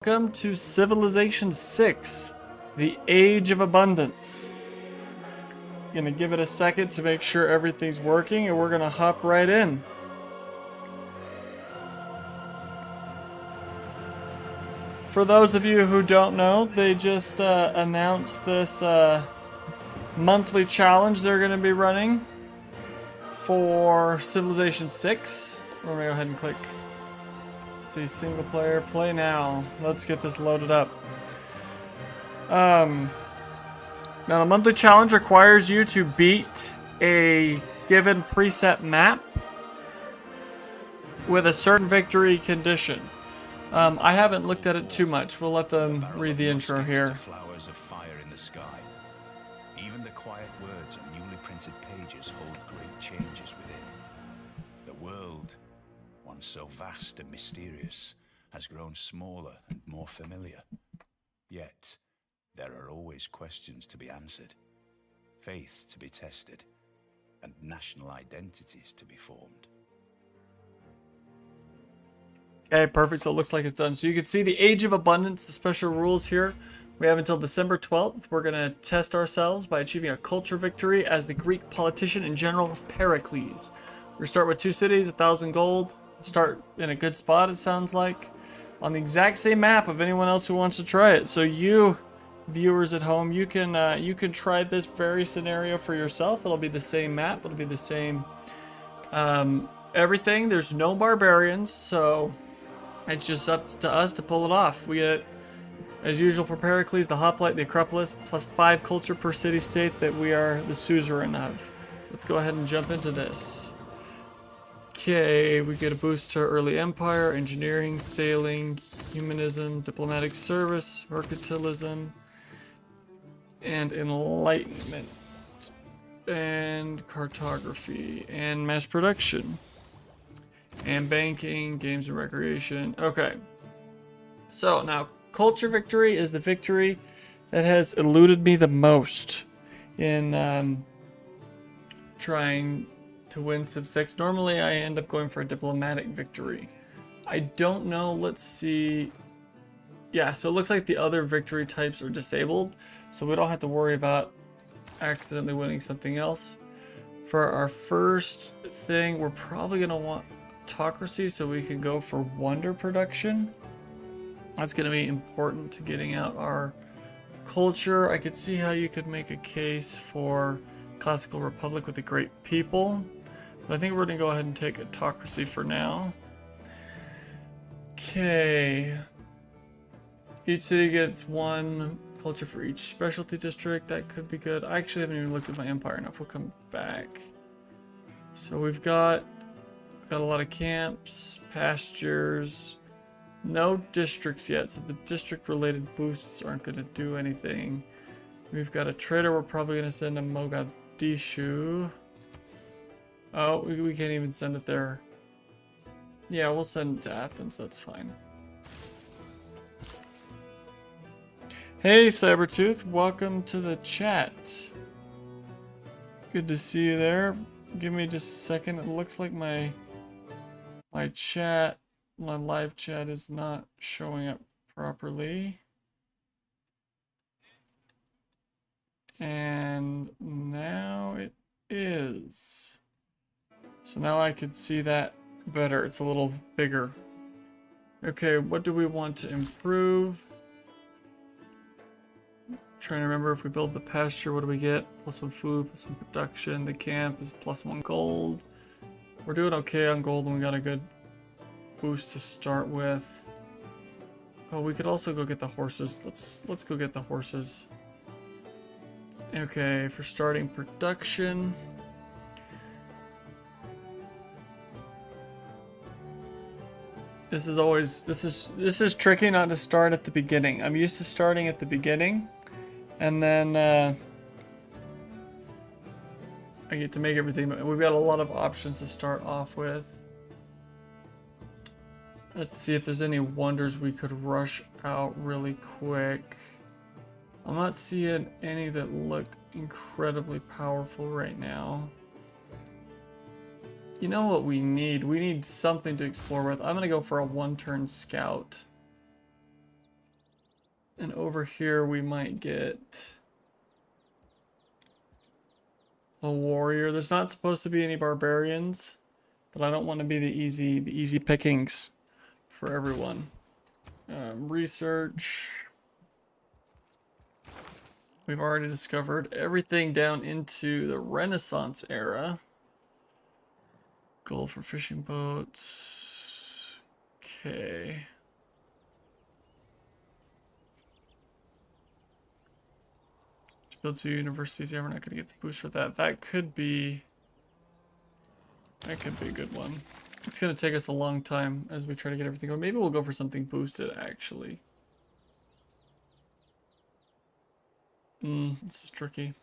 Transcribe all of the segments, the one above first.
Welcome to Civilization 6, the Age of Abundance. Gonna give it a second to make sure everything's working, and we're gonna hop right in. For those of you who don't know, they just announced this monthly challenge they're gonna be running for Civilization 6. We're gonna go ahead and click see single player, play now. Let's get this loaded up. Now the monthly challenge requires you to beat a given preset map with a certain victory condition. I haven't looked at it too much. We'll let them read the intro here. Flowers of fire in the sky. Even the quiet words on newly printed pages hold great changes within. The world, once so vast and mysterious, has grown smaller and more familiar. Yet, there are always questions to be answered, faiths to be tested, and national identities to be formed. Okay, perfect. So it looks like it's done. So you can see the Age of Abundance, the special rules here. We have until December 12th. We're going to test ourselves by achieving a culture victory as the Greek politician and general Pericles. We start with 2 cities, 1,000 gold. Start in a good spot, it sounds like, on the exact same map of anyone else who wants to try it. So you viewers at home, you can try this very scenario for yourself. It'll be the same map, it'll be the same everything. There's no barbarians, so it's just up to us to pull it off. We get, as usual for Pericles, the hoplite, the Acropolis, plus 5 culture per city-state that we are the suzerain of. So let's go ahead and jump into this. Okay, we get a boost to early empire, engineering, sailing, humanism, diplomatic service, mercantilism, and enlightenment, and cartography, and mass production, and banking, games and recreation. Okay, so now culture victory is the victory that has eluded me the most in trying to win Civ 6. Normally I end up going for a diplomatic victory. I don't know, let's see. Yeah, so it looks like the other victory types are disabled, so we don't have to worry about accidentally winning something else. For our first thing, we're probably going to want autocracy so we can go for wonder production. That's going to be important to getting out our culture. I could see how you could make a case for classical republic with a great people, but I think we're going to go ahead and take autocracy for now. Okay. Each city gets 1 culture for each specialty district. That could be good. I actually haven't even looked at my empire enough. We'll come back. So we've got a lot of camps, pastures, no districts yet. So the district related boosts aren't going to do anything. We've got a trader. We're probably going to send a Mogadishu. Oh, we can't even send it there. Yeah, we'll send it to Athens. That's fine. Hey, Cybertooth. Welcome to the chat. Good to see you there. Give me just a second. It looks like my chat, my live chat is not showing up properly. And now it is. So now I can see that better. It's a little bigger. Okay, what do we want to improve? Trying to remember, if we build the pasture, what do we get? +1 food, +1 production. The camp is +1 gold. We're doing okay on gold, and we got a good boost to start with. Oh, we could also go get the horses. Let's go get the horses. Okay, for starting production. This is tricky not to start at the beginning. I'm used to starting at the beginning, and then I get to make everything. We've got a lot of options to start off with. Let's see if there's any wonders we could rush out really quick. I'm not seeing any that look incredibly powerful right now. You know what we need? We need something to explore with. I'm gonna go for a 1-turn scout. And over here we might get a warrior. There's not supposed to be any barbarians, but I don't want to be the easy pickings for everyone. Research. We've already discovered everything down into the Renaissance era. Gold for fishing boats. Okay. Build 2 universities. Yeah, we're not going to get the boost for that. That could be a good one. It's going to take us a long time as we try to get everything going. Maybe we'll go for something boosted, actually. This is tricky.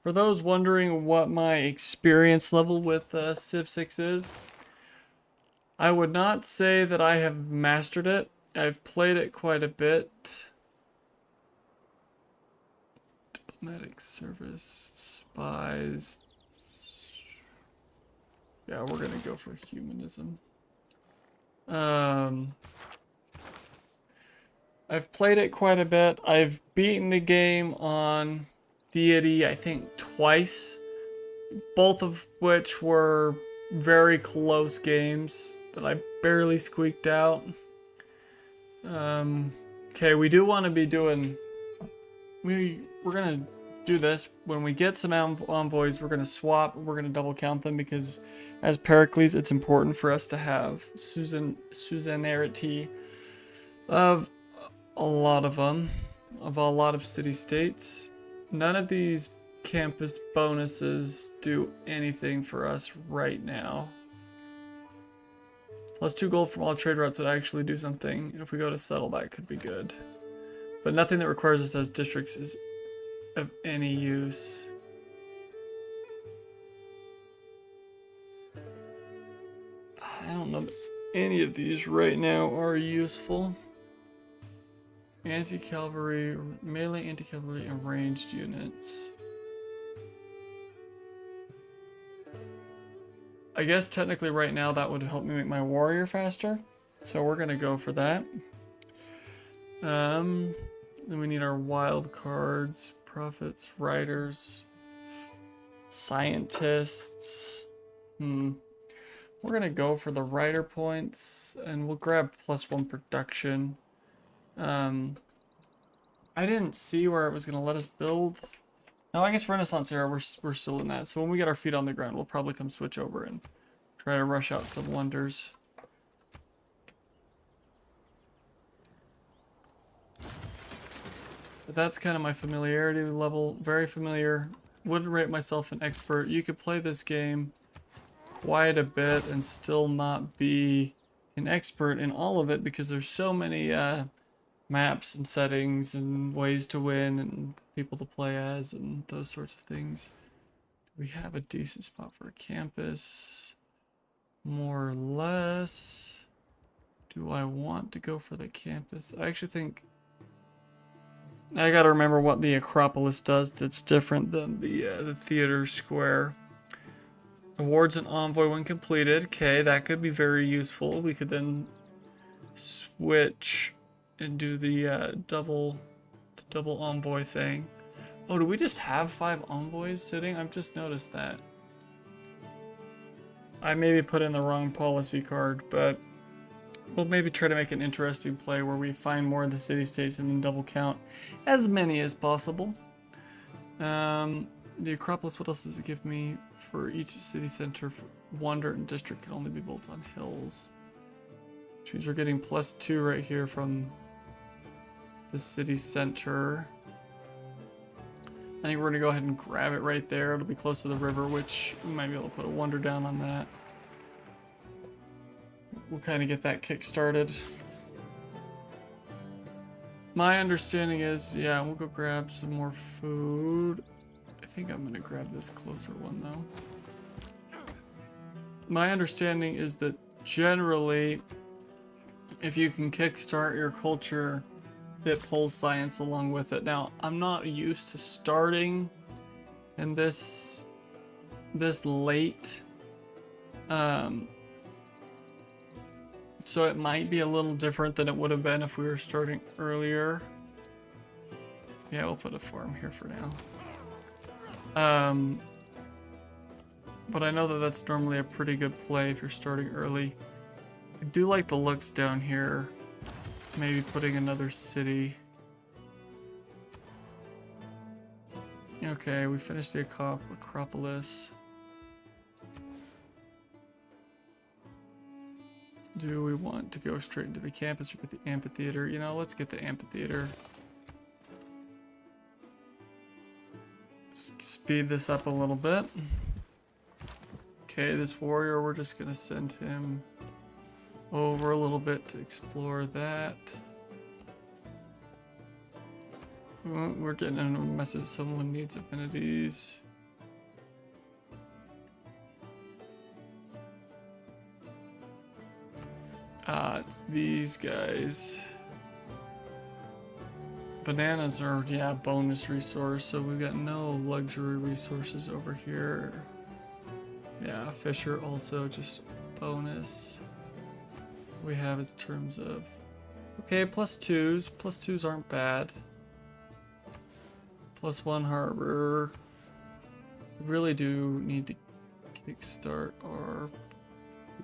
For those wondering what my experience level with Civ 6 is, I would not say that I have mastered it. I've played it quite a bit. Diplomatic service, spies. Yeah, we're gonna go for humanism. I've played it quite a bit. I've beaten the game on deity, I think, twice. Both of which were very close games that I barely squeaked out. Okay, we do want to be doing... We're gonna do this. When we get some envoys, we're gonna swap. We're gonna double count them because as Pericles, it's important for us to have suzerainty of a lot of them, of a lot of city-states. None of these campus bonuses do anything for us right now. Plus 2 gold from all trade routes would actually do something. And if we go to settle, that could be good. But nothing that requires us as districts is of any use. I don't know that any of these right now are useful. Anti-cavalry, melee anti-cavalry, and ranged units. I guess technically right now that would help me make my warrior faster. So we're gonna go for that. Then we need our wild cards, prophets, writers, scientists. We're gonna go for the writer points and we'll grab +1 production. I didn't see where it was gonna let us build. No, I guess Renaissance era, we're still in that. So when we get our feet on the ground, we'll probably come switch over and try to rush out some wonders. But that's kind of my familiarity level. Very familiar. Wouldn't rate myself an expert. You could play this game quite a bit and still not be an expert in all of it because there's so many maps and settings and ways to win and people to play as and those sorts of things. We have a decent spot for a campus, more or less. Do I want to go for the campus? I actually think I gotta remember what the Acropolis does that's different than the theater square. Awards an envoy when completed. Okay, that could be very useful. We could then switch and do the double envoy thing. Oh, do we just have 5 envoys sitting? I've just noticed that. I maybe put in the wrong policy card, but we'll maybe try to make an interesting play where we find more of the city-states and then double count as many as possible. The Acropolis, what else does it give me? For each city center, wonder and district can only be built on hills. Which means we're getting +2 right here from the city center. I think we're gonna go ahead and grab it right there. It'll be close to the river, which we might be able to put a wonder down on that. We'll kind of get that kick started. My understanding is, yeah, we'll go grab some more food. I think I'm gonna grab this closer one though. My understanding is that generally, if you can kickstart your culture, it pulls science along with it. Now, I'm not used to starting in this late so it might be a little different than it would have been if we were starting earlier. Yeah, we'll put a farm here for now. But I know that that's normally a pretty good play if you're starting early. I do like the looks down here. Maybe putting another city. Okay, we finished the Acropolis. Do we want to go straight into the campus or get the amphitheater? You know, let's get the amphitheater. Speed this up a little bit. Okay, this warrior, we're just gonna send him over a little bit to explore that. We're getting a message someone needs affinities. It's these guys. Bananas are, yeah, bonus resource, so we've got no luxury resources over here. Yeah, fish are also just bonus. We have in terms of, okay, +2s. +2s aren't bad. +1 harbor. We really do need to kickstart our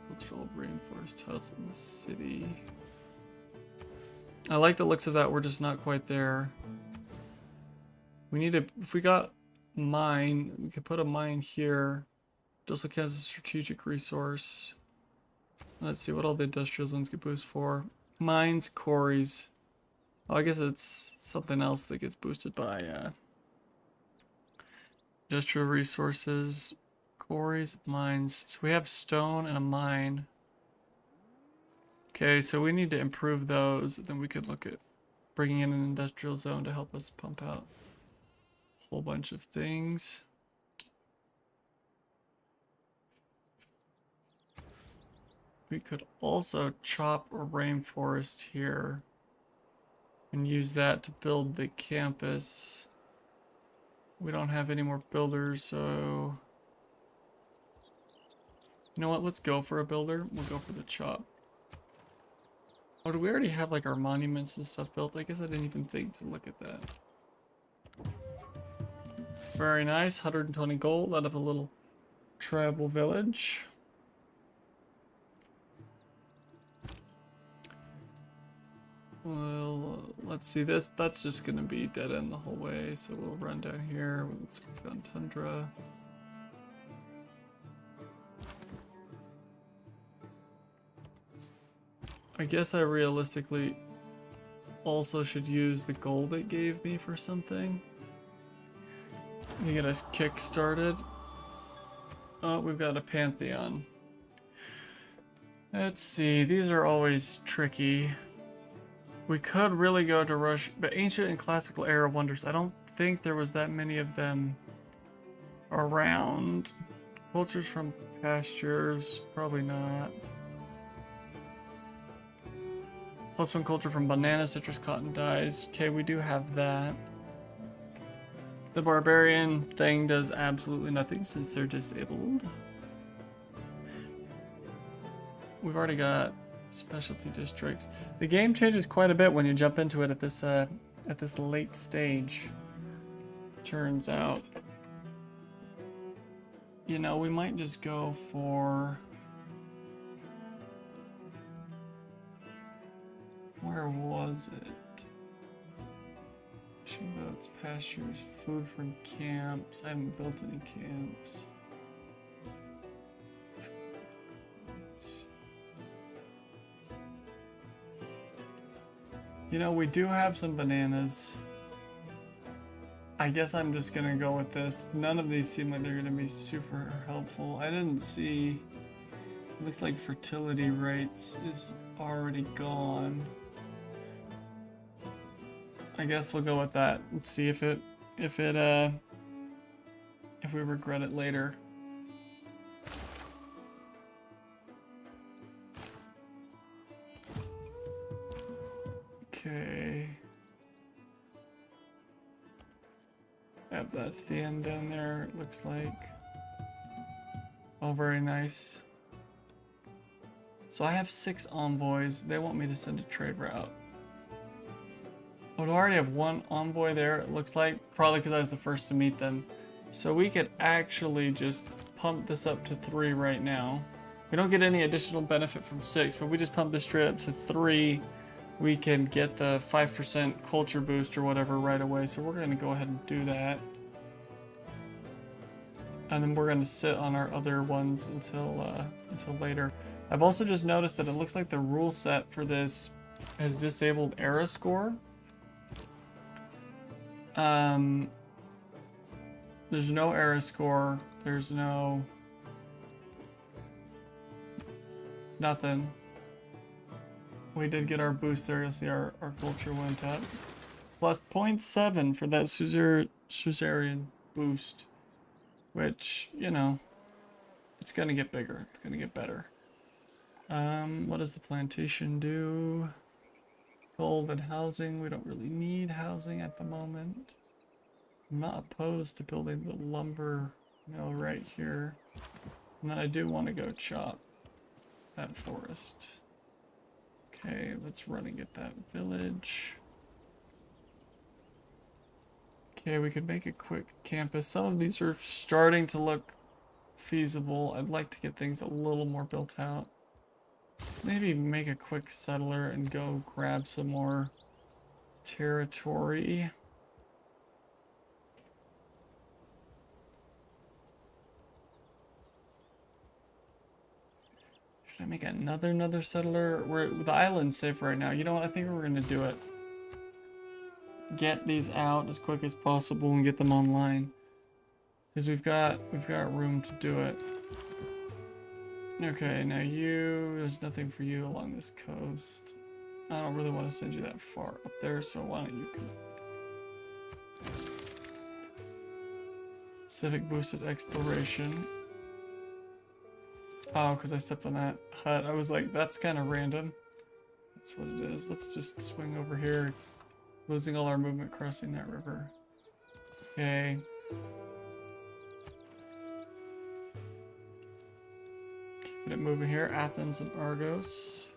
cultural rainforest house in the city. I like the looks of that. We're just not quite there. We need to, if we got mine, we could put a mine here. It also counts as a strategic resource. Let's see what all the industrial zones get boost for. Mines, quarries. Oh, I guess it's something else that gets boosted by industrial resources, quarries, mines. So we have stone and a mine. Okay, so we need to improve those. Then we could look at bringing in an industrial zone to help us pump out a whole bunch of things. We could also chop a rainforest here and use that to build the campus. We don't have any more builders, so you know what? Let's go for a builder. We'll go for the chop. Oh, do we already have like our monuments and stuff built? I guess I didn't even think to look at that. Very nice, 120 gold out of a little tribal village. Well, let's see this. That's just gonna be dead end the whole way, so we'll run down here. Let's go on tundra. I guess I realistically also should use the gold it gave me for something. You get us kick started. Oh, we've got a Pantheon. Let's see, these are always tricky. We could really go to rush, but ancient and classical era wonders. I don't think there was that many of them around. Cultures from pastures, probably not. +1 culture from banana, citrus, cotton dyes. Okay, we do have that. The barbarian thing does absolutely nothing since they're disabled. We've already got specialty districts. The game changes quite a bit when you jump into it at this late stage. Turns out. You know, we might just go for, where was it? Fishing boats, pastures, food from camps. I haven't built any camps. You know, we do have some bananas. I guess I'm just gonna go with this. None of these seem like they're gonna be super helpful. I didn't see, it looks like fertility rates is already gone. I guess we'll go with that and see if we regret it later. Okay. Yep, that's the end down there, it looks like. Oh, very nice. So I have 6 envoys. They want me to send a trade route. I would already have 1 envoy there, it looks like. Probably because I was the first to meet them. So we could actually just pump this up to 3 right now. We don't get any additional benefit from 6, but we just pump this straight up to 3. We can get the 5% culture boost or whatever right away. So we're going to go ahead and do that. And then we're going to sit on our other ones until later. I've also just noticed that it looks like the rule set for this has disabled era score. There's no era score. There's no... nothing. We did get our boost there. You'll see our culture went up. Plus 0.7 for that Suzerain boost. Which, you know, it's gonna get bigger. It's gonna get better. What does the plantation do? Gold and housing. We don't really need housing at the moment. I'm not opposed to building the lumber mill right here. And then I do want to go chop that forest. Okay, let's run and get that village. Okay, we could make a quick campus. Some of these are starting to look feasible. I'd like to get things a little more built out. Let's maybe make a quick settler and go grab some more territory. Should I make another settler? The island's safe right now. You know what? I think we're gonna do it. Get these out as quick as possible and get them online. Because we've got room to do it. Okay, now there's nothing for you along this coast. I don't really want to send you that far up there, so why don't you come? Civic boosted exploration. Oh, because I stepped on that hut. I was like, that's kind of random. That's what it is. Let's just swing over here. Losing all our movement crossing that river. Okay. Keeping it moving here. Athens and Argos.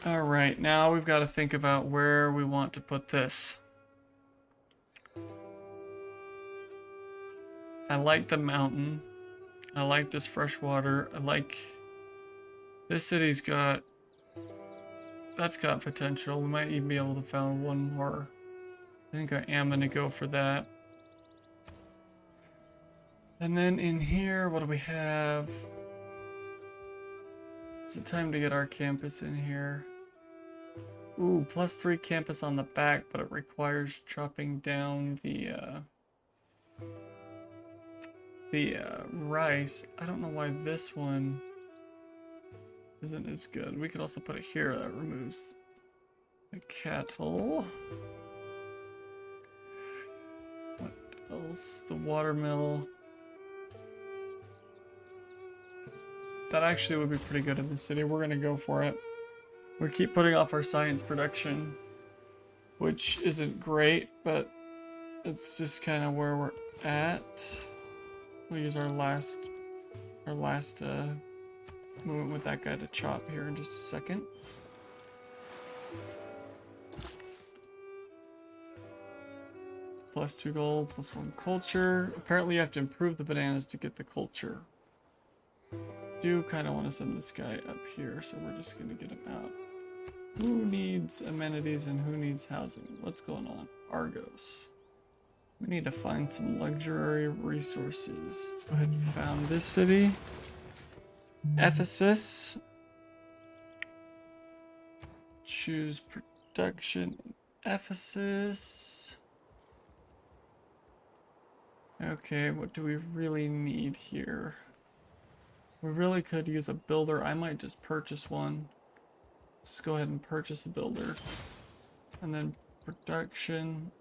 Alright, now we've got to think about where we want to put this. I like the mountain. I like this fresh water. I like... This city's got... That's got potential. We might even be able to found one more. I think I am going to go for that. And then in here, what do we have? Is it time to get our campus in here? Ooh, +3 campus on the back, but it requires chopping down the rice. I don't know why this one isn't as good. We could also put it here. That removes the cattle. What else? The watermill. That actually would be pretty good in the city. We're gonna go for it. We keep putting off our science production, which isn't great, but it's just kind of where we're at. We'll use our last movement with that guy to chop here in just a second. +2 gold, +1 culture. Apparently you have to improve the bananas to get the culture. Do kind of want to send this guy up here, so we're just going to get him out. Who needs amenities and who needs housing? What's going on? Argos. We need to find some luxury resources. Let's go ahead and found this city. Ephesus. Choose production. Ephesus. Okay, what do we really need here? We really could use a builder. I might just purchase one. Let's go ahead and purchase a builder. And then production.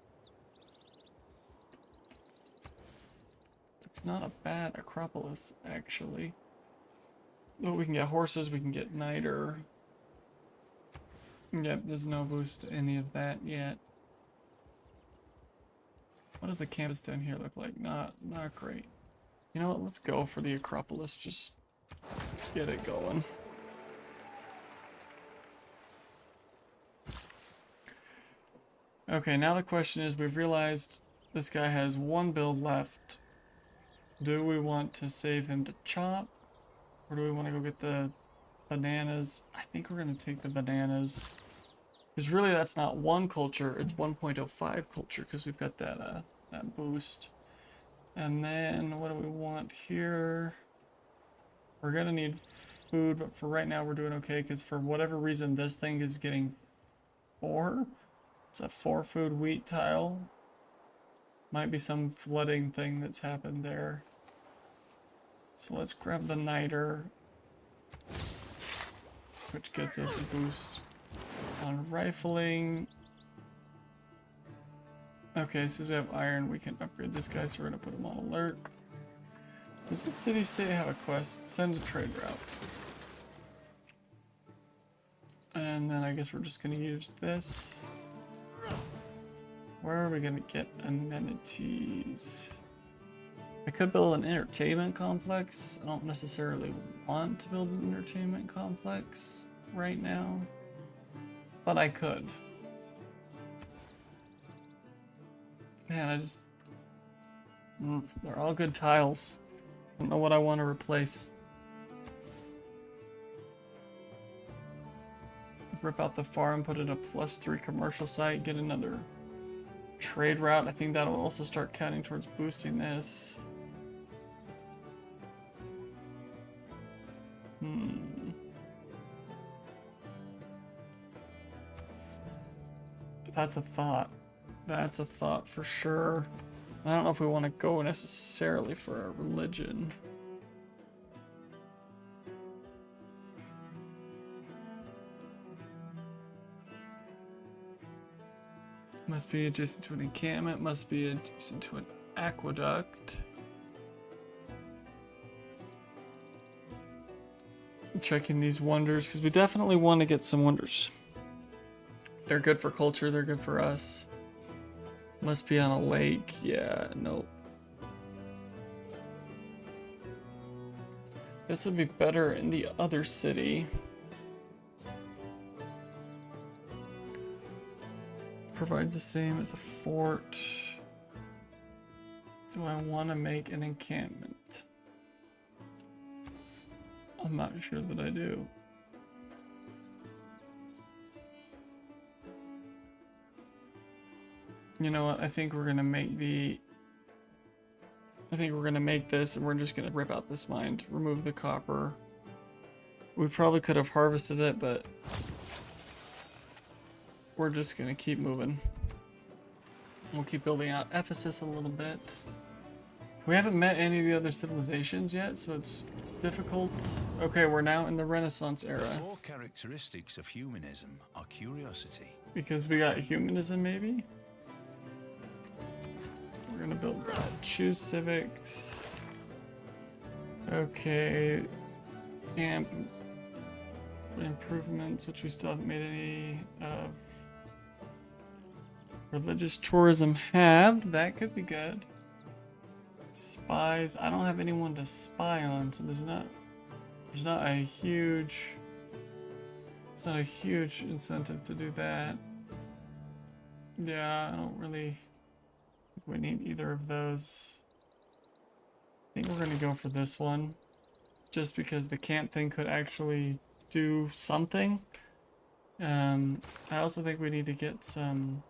It's not a bad Acropolis, actually. Oh, we can get horses, we can get niter. Yep, there's no boost to any of that yet. What does the campus down here look like? Not great. You know what? Let's go for the Acropolis. Just get it going. Okay, now the question is, we've realized this guy has one build left. Do we want to save him to chop? Or do we want to go get the bananas? I think we're going to take the bananas. Because really that's not one culture, it's 1.05 culture because we've got that that boost. And then what do we want here? We're going to need food, but for right now we're doing okay because for whatever reason this thing is getting 4. It's a 4 food wheat tile. Might be some flooding thing that's happened there. So let's grab the niter, which gets us a boost on rifling. Okay, since we have iron, we can upgrade this guy, so we're gonna put him on alert. Does this city-state have a quest? Send a trade route. And then I guess we're just gonna use this. Where are we gonna get amenities? I could build an entertainment complex. I don't necessarily want to build an entertainment complex right now, but I could. Man, I just... they're all good tiles. I don't know what I want to replace. Rip out the farm, put in a +3 commercial site, get another trade route. I think that'll also start counting towards boosting this. That's a thought. That's a thought for sure. I don't know if we want to go necessarily for a religion. Must be adjacent to an encampment, must be adjacent to an aqueduct. Checking these wonders, because we definitely want to get some wonders. They're good for culture, they're good for us. Must be on a lake, yeah, nope. This would be better in the other city. Provides the same as a fort. Do I want to make an encampment? I'm not sure that I do. You know what? I think we're gonna make this, and we're just gonna rip out this mine, remove the copper. We probably could have harvested it, but we're just gonna keep moving. We'll keep building out Ephesus a little bit. We haven't met any of the other civilizations yet, so it's difficult. Okay, we're now in the Renaissance era. The 4 characteristics of humanism are curiosity. Because we got humanism, maybe? We're gonna build that. Choose civics. Okay. Camp improvements, which we still haven't made any of. Religious tourism have. That could be good. Spies. I don't have anyone to spy on, so there's not a huge incentive to do that. Yeah, I don't really think we need either of those. I think we're gonna go for this one, just because the camp thing could actually do something. I also think we need to get some.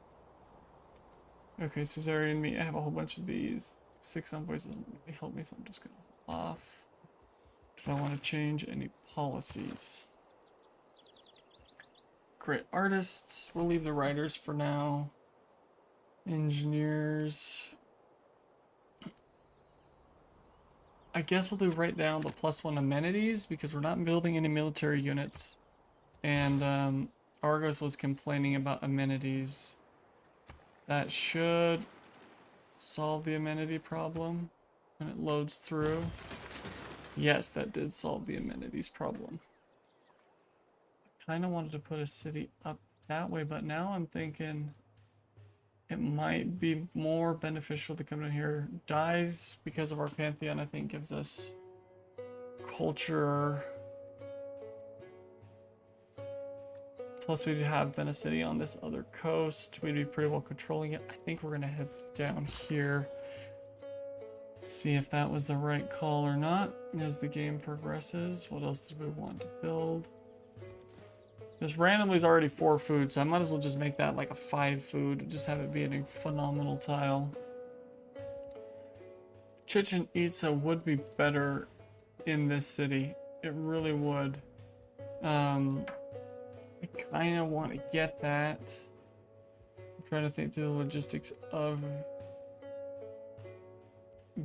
Okay, Caesarean meat. I have a whole bunch of these. 6 envoys doesn't really help me, so I'm just gonna hold off. Do I want to change any policies? Great artists. We'll leave the writers for now. Engineers. I guess we'll do right down the +1 amenities because we're not building any military units. And Argos was complaining about amenities. That should solve the amenity problem when it loads through. Yes, that did solve the amenities problem. I kind of wanted to put a city up that way, but now I'm thinking it might be more beneficial to come in here. Dies because of our Pantheon, I think, gives us culture. Plus, we have Venice City on this other coast. We'd be pretty well controlling it. I think we're going to head down here. See if that was the right call or not as the game progresses. What else did we want to build? This randomly is already 4 food, so I might as well just make that like a 5 food. Just have it be a phenomenal tile. Chichen Itza would be better in this city. It really would. I kind of want to get that. I'm trying to think through the logistics of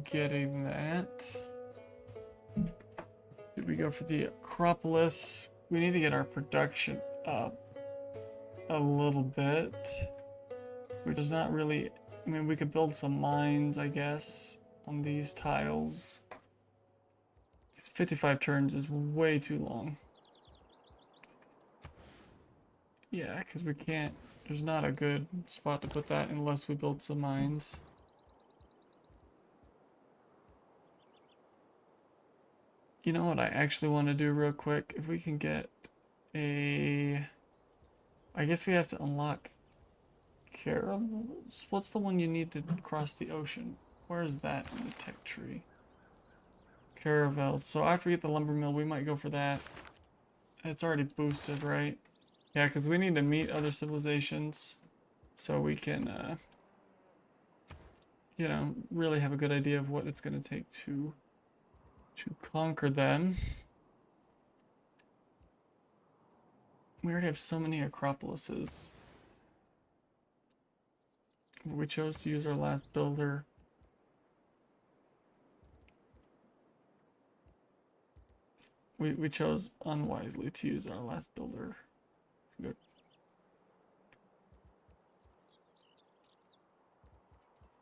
getting that. Did we go for the Acropolis? We need to get our production up a little bit, which is not really, I mean, we could build some mines, I guess, on these tiles. Because 55 turns is way too long. Yeah, because we can't, there's not a good spot to put that unless we build some mines. You know what I actually want to do real quick? If we can get a... I guess we have to unlock caravels. What's the one you need to cross the ocean? Where is that in the tech tree? Caravels. So after we get the lumber mill, we might go for that. It's already boosted, right? Yeah, because we need to meet other civilizations so we can, you know, really have a good idea of what it's going to take to conquer them. We already have so many Acropolises. We chose to use our last builder. We chose unwisely to use our last builder. Good.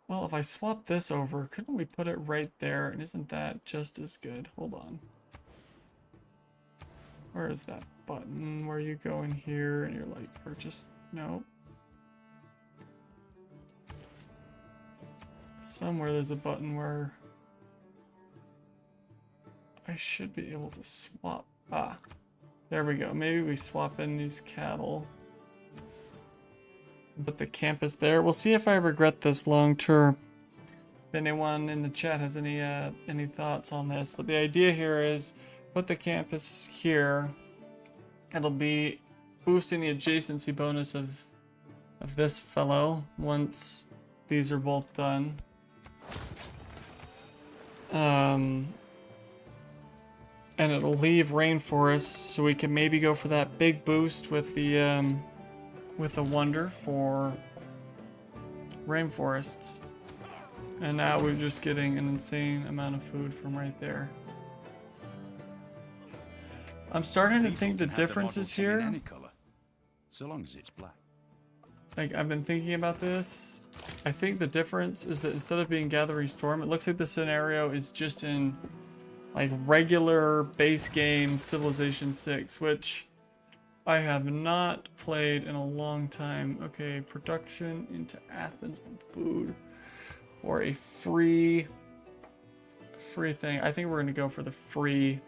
Well, if I swap this over, couldn't we put it right there? And isn't that just as good? Hold on. Where is that button where you go in here and you're like, purchase? No. Somewhere there's a button where I should be able to swap. Ah, there we go. Maybe we swap in these cattle. Put the campus there. We'll see if I regret this long term. If anyone in the chat has any thoughts on this, but the idea here is put the campus here. It'll be boosting the adjacency bonus of this fellow once these are both done. And it'll leave rainforests, so we can maybe go for that big boost with the wonder for rainforests. And now we're just getting an insane amount of food from right there. I'm starting to think the difference is here. Any color, so long as it's black. Like, I've been thinking about this. I think the difference is that instead of being Gathering Storm, it looks like the scenario is just in like regular base game Civilization 6, which I have not played in a long time. Okay, production into Athens and food. Or a free thing. I think we're gonna go for the free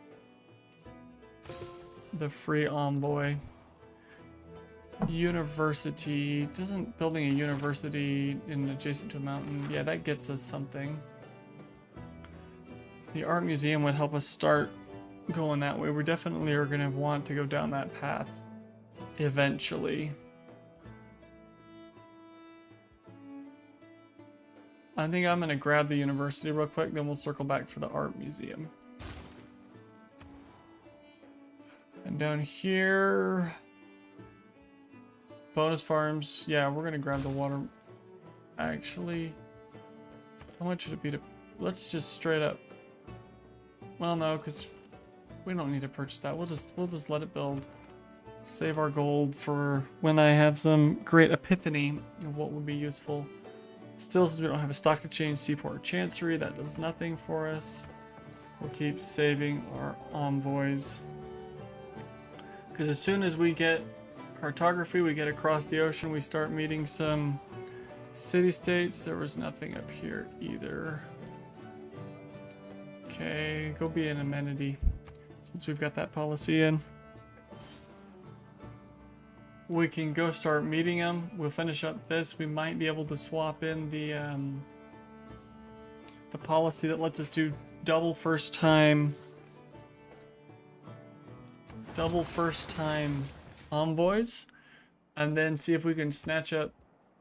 envoy. University. Doesn't building a university in adjacent to a mountain, yeah, that gets us something. The art museum would help us start going that way. We definitely are gonna want to go down that path eventually. I think I'm gonna grab the university real quick, then we'll circle back for the art museum. And down here, bonus farms. Yeah, we're gonna grab the water. Actually, how much would it be to? Let's just straight up. Well, no, because we don't need to purchase that. We'll just let it build. Save our gold for when I have some great epiphany of what would be useful. Still, since we don't have a stock exchange, seaport, or chancery, that does nothing for us. We'll keep saving our envoys. Because as soon as we get cartography, we get across the ocean, we start meeting some City-states, there was nothing up here either. Okay, go be an amenity, since we've got that policy in. We can go start meeting them. We'll finish up this. We might be able to swap in the policy that lets us do double first time envoys, and then see if we can snatch up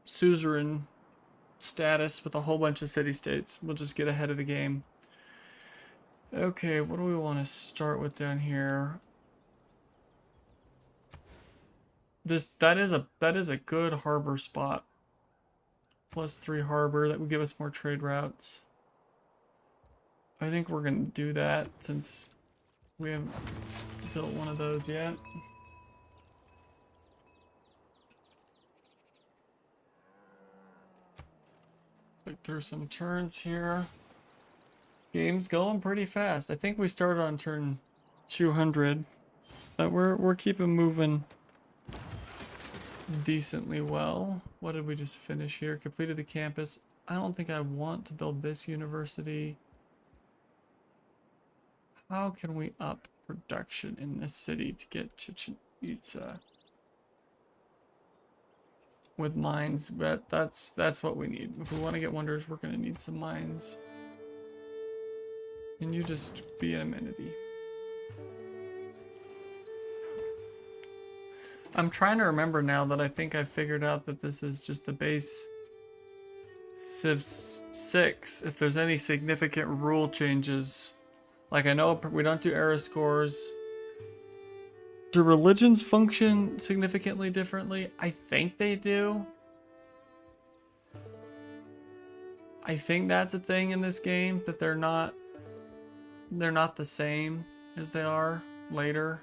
suzerain status with a whole bunch of city-states. We'll just get ahead of the game. Okay, what do we want to start with down here? That is a good harbor spot. +3 harbor, that would give us more trade routes. I think we're gonna do that since we haven't built one of those yet. Click through some turns here. Game's going pretty fast. I think we started on turn 200, but we're keeping moving decently well. What did we just finish here? Completed the campus. I don't think I want to build this university. How can we up production in this city to get Chichen Itza with mines? But that's what we need. If we want to get wonders, we're going to need some mines. Can you just be an amenity? I'm trying to remember now that I think I figured out that this is just the base Civ 6. If there's any significant rule changes, like I know we don't do era scores. Do religions function significantly differently? I think they do. I think that's a thing in this game, that they're not the same as they are later.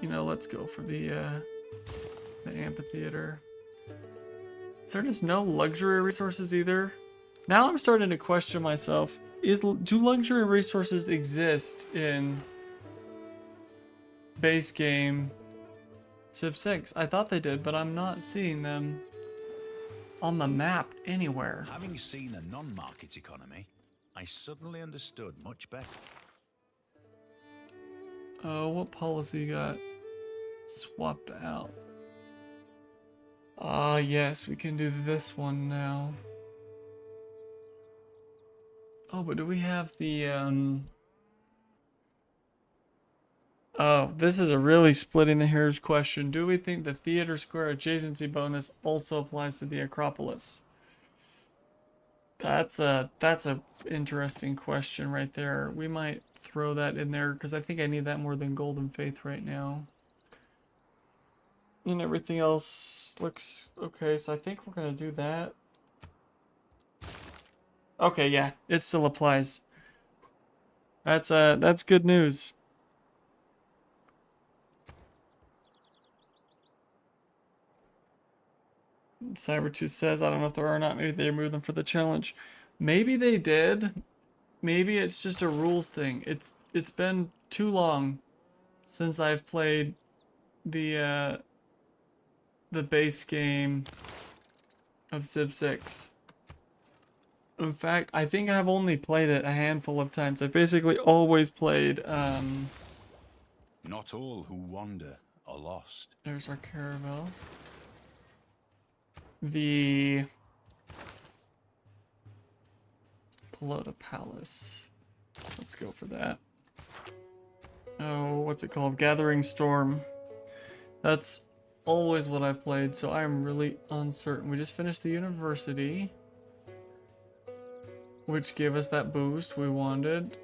You know, let's go for the amphitheater. Is there just no luxury resources either? Now I'm starting to question myself. Do luxury resources exist in base game Civ 6? I thought they did, but I'm not seeing them on the map anywhere. Having seen a non-market economy, I suddenly understood much better. Oh, what policy got swapped out? Ah, yes, we can do this one now. Oh, but do we have the, Oh, this is a really splitting the hairs question. Do we think the theater square adjacency bonus also applies to the Acropolis? That's a interesting question right there. We might throw that in there because I think I need that more than Golden Faith right now. And everything else looks okay, so I think we're gonna do that. Okay, yeah, it still applies. That's good news. Cybertooth says, I don't know if there are or not. Maybe they removed them for the challenge. Maybe they did. Maybe it's just a rules thing. It's been too long since I've played the base game of Civ 6. In fact, I think I've only played it a handful of times. I've basically always played, Not all who wander are lost. There's our caravel. The Pelota Palace. Let's go for that. Oh, what's it called? Gathering Storm. That's always what I've played, so I'm really uncertain. We just finished the university, which gave us that boost we wanted.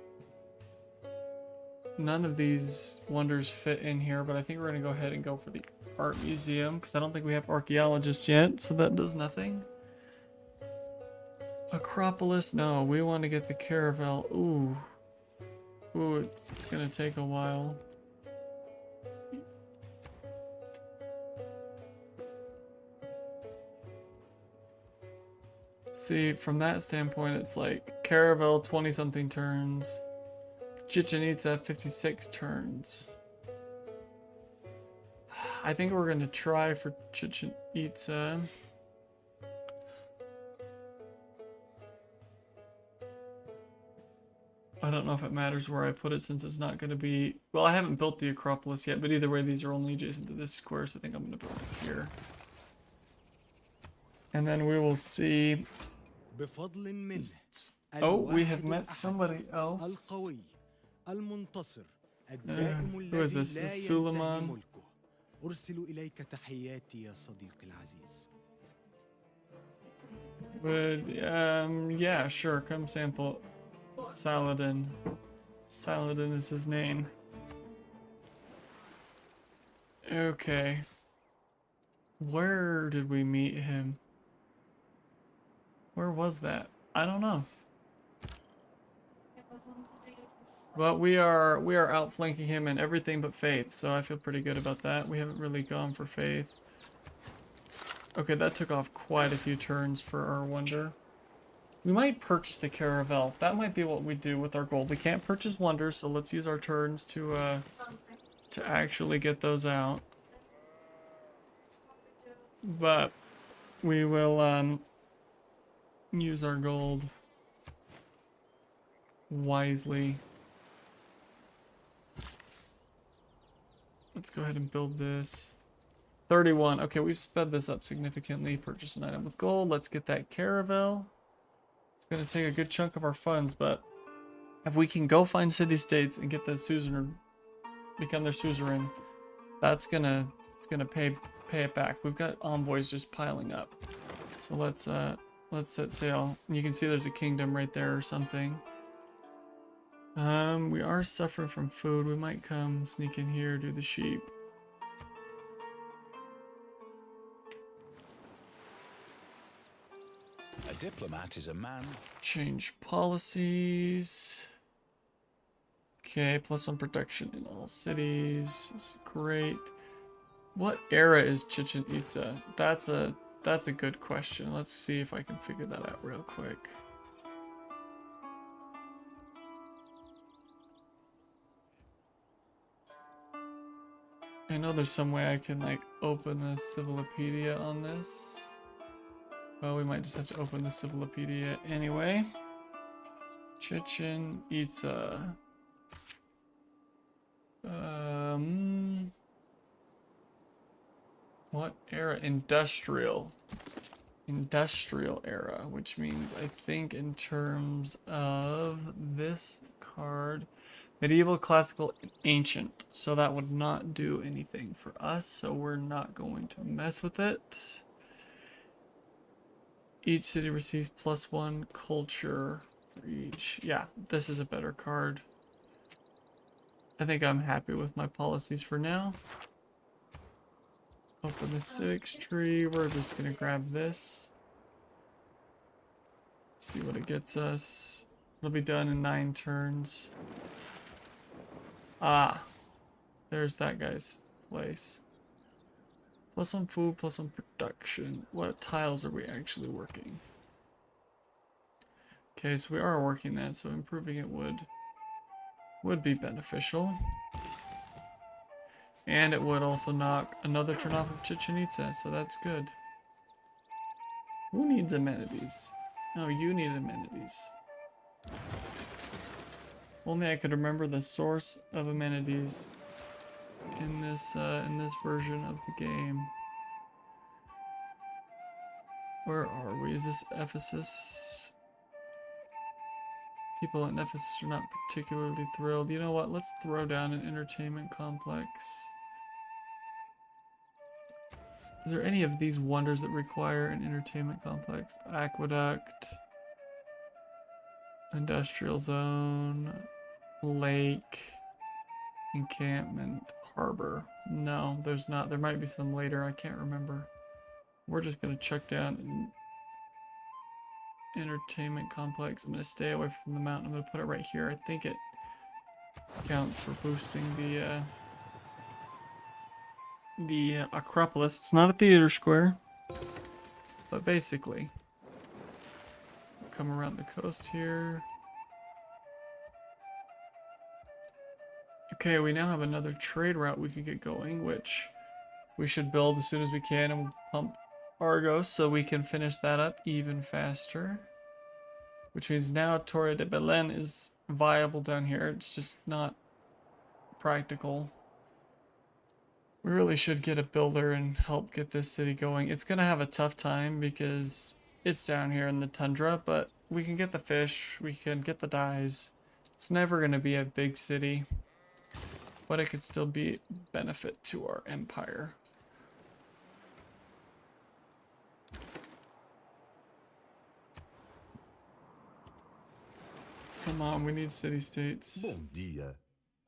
None of these wonders fit in here, but I think we're going to go ahead and go for the art museum, because I don't think we have archaeologists yet, so that does nothing. Acropolis, no, we want to get the caravel. Ooh, it's going to take a while. See, from that standpoint, it's like caravel 20-something turns. Chichen Itza 56 turns. I think we're gonna try for Chichen Itza. I don't know if it matters where I put it since it's not gonna be. Well, I haven't built the Acropolis yet, but either way, these are only adjacent to this square, so I think I'm gonna build it here. And then we will see. بفضل منه Oh, we have الواحد met الأحد somebody else. القوي المنتصر الدائم Who is الذي this? لا This is ينتهي Suleiman. ملكه. أرسل إليك تحياتي يا صديقي العزيز. But yeah, sure. Come sample. Saladin. Saladin is his name. Okay. Where did we meet him? Where was that? I don't know. But we are outflanking him in everything but faith, so I feel pretty good about that. We haven't really gone for faith. Okay, that took off quite a few turns for our wonder. We might purchase the caravel. That might be what we do with our gold. We can't purchase wonders, so let's use our turns to actually get those out. But we will use our gold wisely. Let's go ahead and build this. 31. Okay, we've sped this up significantly. Purchase an item with gold. Let's get that caravel. It's going to take a good chunk of our funds, but if we can go find city-states and get the suzerain, become their suzerain, it's gonna pay it back. We've got envoys just piling up. So let's set sail. You can see there's a kingdom right there or something. We are suffering from food. We might come sneak in here, do the sheep. A diplomat is a man. Change policies. Okay, +1 protection in all cities. This is great. What era is Chichen Itza? That's a good question. Let's see if I can figure that out real quick. I know there's some way I can like open the Civilopedia on this. Well, we might just have to open the Civilopedia anyway. Chichen Itza. What era? Industrial. Industrial era, which means I think in terms of this card, medieval, classical, and ancient. So that would not do anything for us, so we're not going to mess with it. Each city receives +1 culture for each. Yeah, this is a better card. I think I'm happy with my policies for now. Open the civics tree. We're just gonna grab this. See what it gets us. It'll be done in 9 turns. Ah, there's that guy's place. +1 food, +1 production. What tiles are we actually working? Okay, so we are working that, so improving it would be beneficial. And it would also knock another turn off of Chichen Itza, so that's good. Who needs amenities? No, you need amenities. Only I could remember the source of amenities in this version of the game. Where are we? Is this Ephesus? People in Ephesus are not particularly thrilled. You know what? Let's throw down an entertainment complex. Is there any of these wonders that require an entertainment complex? Aqueduct, industrial zone, lake, encampment, harbor. No, there's not. There might be some later. I can't remember. We're just going to chuck down an entertainment complex. I'm going to stay away from the mountain. I'm going to put it right here. I think it counts for boosting the Acropolis. It's not a theater square, but basically, come around the coast here. Okay, we now have another trade route we could get going, which we should build as soon as we can, and we'll pump Argos so we can finish that up even faster. Which means now Torre de Belén is viable down here. It's just not practical. We really should get a builder and help get this city going. It's gonna have a tough time because it's down here in the tundra, but we can get the fish, we can get the dyes. It's never gonna be a big city, but it could still be benefit to our empire. Come on, we need city-states. Bom dia.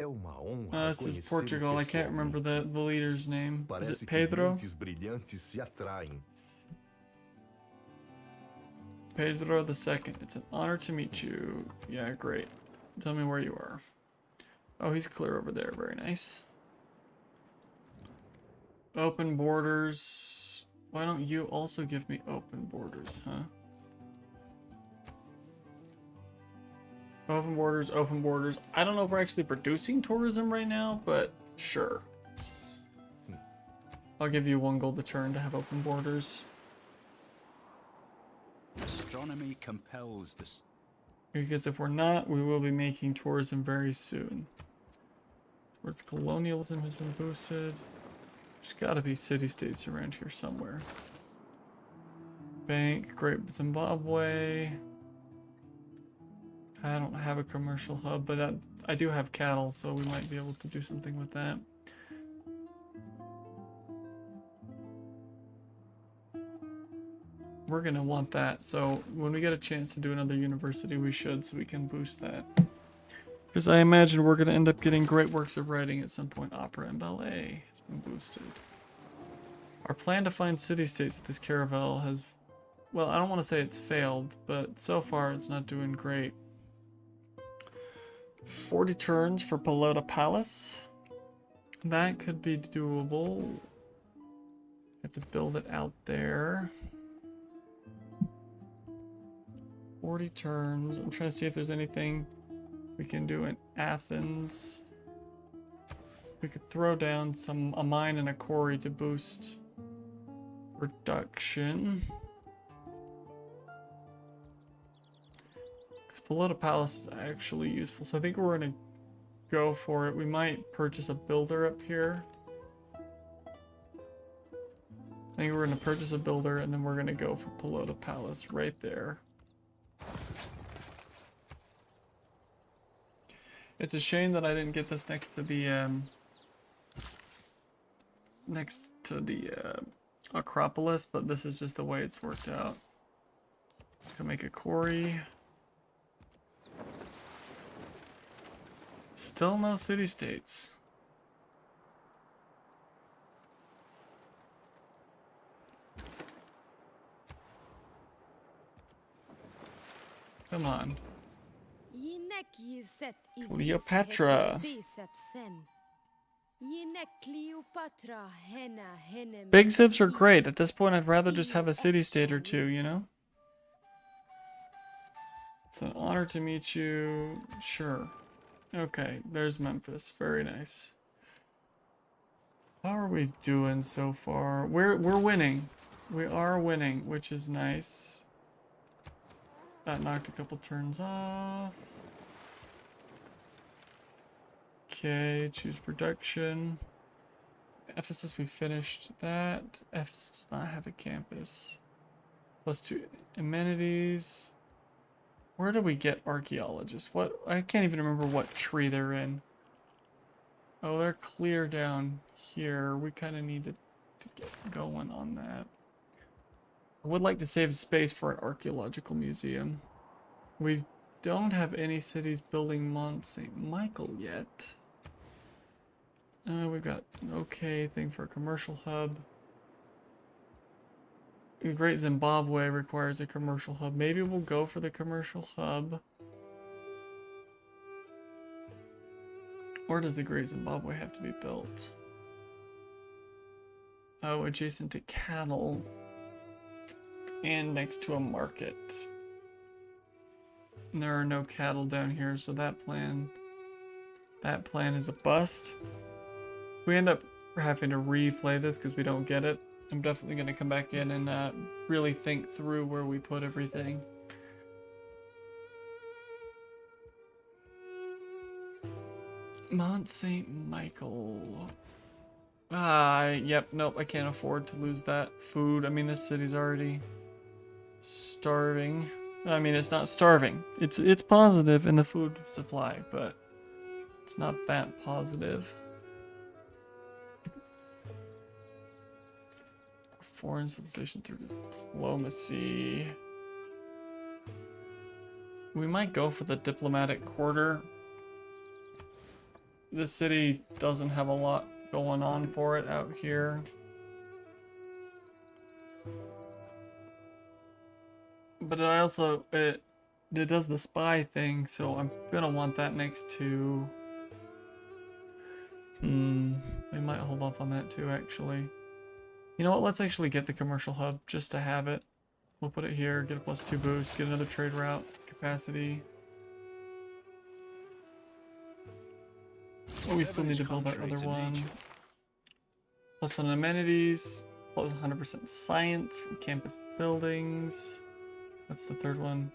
É uma honra This is conhecê-lo Portugal. I can't remember pessoalmente. the leader's name. Is Parece it que Pedro? mentes brilhantes se atraem. Pedro II. It's an honor to meet you. Yeah, great. Tell me where you are. Oh, he's clear over there. Very nice. Open borders. Why don't you also give me open borders, huh? Open borders, open borders. I don't know if we're actually producing tourism right now, but sure. I'll give you 1 gold a turn to have open borders. Astronomy compels this. Because if we're not, we will be making tourism very soon. Towards colonialism has been boosted. There's gotta be city-states around here somewhere. Bank, Great Zimbabwe. I don't have a commercial hub, but that I do have cattle, so we might be able to do something with that. We're gonna want that, so when we get a chance to do another university, we should, so we can boost that. Because I imagine we're gonna end up getting great works of writing at some point. Opera and ballet has been boosted. Our plan to find city-states at this caravel has, well, I don't want to say it's failed, but so far it's not doing great. 40 turns for Pelota Palace. That could be doable. Have to build it out there. 40 turns. I'm trying to see if there's anything we can do in Athens. We could throw down a mine and a quarry to boost production. Pelota Palace is actually useful, so I think we're gonna go for it. We might purchase a builder up here. I think we're gonna purchase a builder, and then we're gonna go for Pelota Palace right there. It's a shame that I didn't get this next to the Acropolis, but this is just the way it's worked out. Let's go make a quarry. Still no city-states. Come on. Cleopatra. Big zips are great. At this point, I'd rather just have a city-state or two, you know? It's an honor to meet you. Sure. Okay, there's Memphis. Very nice. How are we doing so far? We're winning. We are winning, which is nice. That knocked a couple turns off. Okay, choose production. Ephesus, we finished that. Ephesus does not have a campus. +2 amenities. Where do we get archaeologists? What? I can't even remember what tree they're in. Oh, they're clear down here. We kind of need to get going on that. I would like to save space for an archaeological museum. We don't have any cities building Mont St. Michael yet. We've got an okay thing for a commercial hub. The Great Zimbabwe requires a commercial hub. Maybe we'll go for the commercial hub. Or does the Great Zimbabwe have to be built? Oh, adjacent to cattle. And next to a market. And there are no cattle down here, so that plan is a bust. We end up having to replay this because we don't get it. I'm definitely going to come back in and really think through where we put everything. Mont St. Michael. Yep, nope, I can't afford to lose that food. I mean, this city's already starving. I mean, it's not starving. It's positive in the food supply, but it's not that positive. Foreign civilization through diplomacy. We might go for the diplomatic quarter. This city doesn't have a lot going on for it out here. But I also, it does the spy thing, so I'm gonna want that next to... we might hold off on that too, actually. You know what, let's actually get the commercial hub, just to have it. We'll put it here, get a +2 boost, get another trade route, capacity. Oh, we still need to build that other one. +1 amenities, plus 100% science from campus buildings. What's the third one?